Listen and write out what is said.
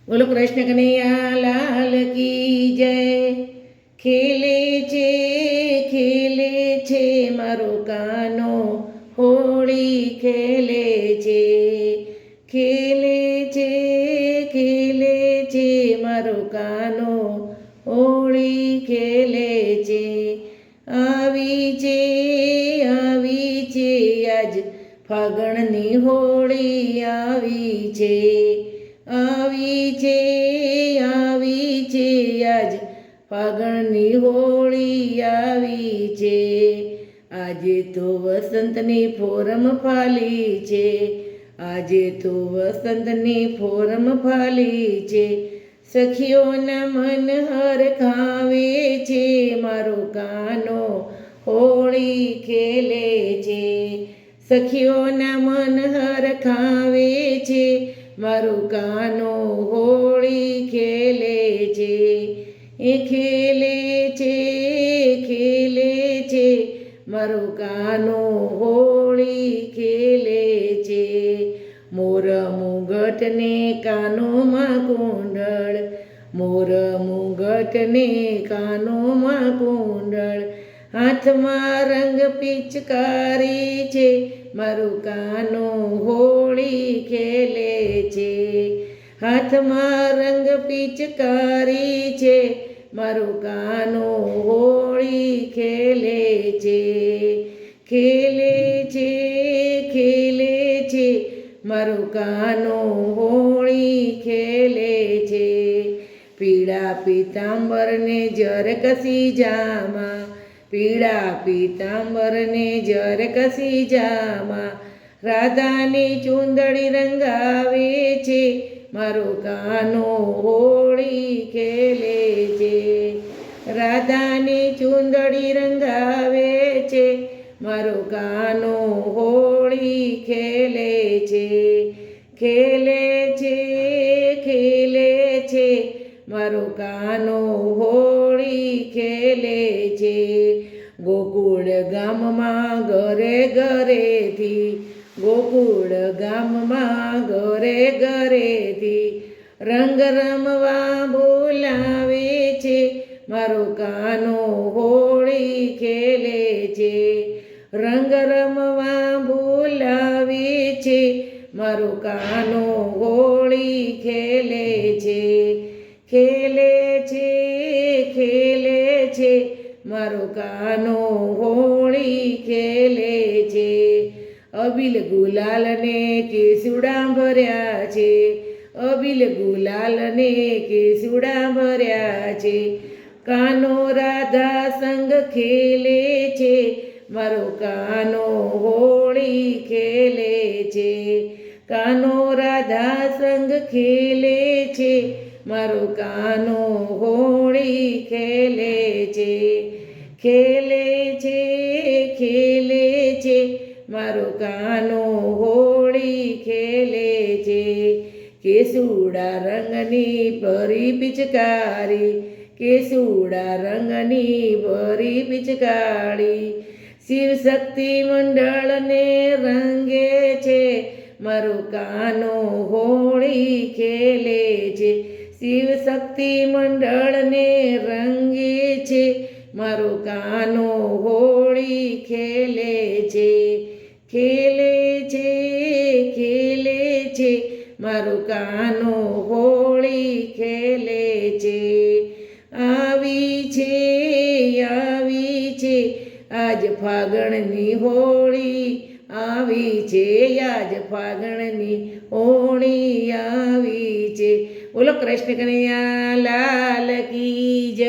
બોલો કૃષ્ણ કનૈયા લાલ કી જય। ખેલે છે મારો કાનો, હોળી ખેલે છે। ખેલે છે મારો કાનો, હોળી ખેલે છે। આવી છે આજ ફાગણની હોળી આવી છે। આવી છે આજ ફાગણની હોળી આવી છે। આજે તો વસંતની ફોરમ ફાલી છે। આજે તો વસંતની ફોરમ ફાલી છે। સખીઓના મન હરખાવે છે, મારો કાનો હોળી ખેલે છે। સખીઓના મન હરખાવે છે, મારો કાનો હોળી ખેલે છે। એ ખેલે છે મારો કાનો હોળી ખેલે છે। મોર મુગટને કાનોમાં કુંડળ, મોર મુગટને કાનોમાં કુંડળ, હાથમાં રંગ પિચકારી છે, મારો કાનો હોળી ખેલે છે। હાથમાં રંગ પિચકારી છે, મારો કાનો હોળી ખેલે છે। ખેલે છે મારો કાનો હોળી ખેલે છે। પીળા પીતાંબરને જર કસી જામાં, પીળા પીતાંબરને જર કસી જામાં, રાધાની ચૂંદડી રંગાવે છે, મારો કાનો હોળી ખેલે છે। રાધાની ચૂંદડી રંગાવે છે, મારો કાનો હોળી ખેલે છે। ખેલે છે મારો કાનો હોળી ખેલે છે। ગોકુળ ગામમાં ઘરે ઘરેથી, ગોકુળ ગામમાં ઘરે ઘરેથી રંગ રમવા બોલાવે છે, મારો કાનો હોળી ખેલે છે। રંગ રમવા બોલાવે છે, મારો કાનો હોળી ખેલે છે। ખેલે છે મારો કાનો હોળી ખેલે છે। અબીલ ગુલાલને કેસુડા ભર્યા છે, અબીલ ગુલાલને કેસુડા ભર્યા છે, કાનો રાધા સંગ ખેલે છે, મારો કાનો હોળી ખેલે છે। કાનો રાધા સંગ ખેલે છે, મારો કાનો હોળી ખેલે છે। ખેલે છે મારો કાનો હોળી ખેલે છે। કેસુડા રંગની ભરી પિચકારી, કેસુડા રંગની ભરી પિચકારી, શિવ શક્તિ મંડળને રંગે છે, મારો કાનો હોળી ખેલે છે। શિવ શક્તિ મંડળને રંગે છે, મારો કાનો હોળી ખેલે છે। ખેલે છે મારો કાનો હોળી ખેલે છે। આવી છે આજ ફાગણની હોળી આવી છે, આજ ફાગણની હોળી આવી છે। બોલો કૃષ્ણ કનૈયા લાલ કી જય।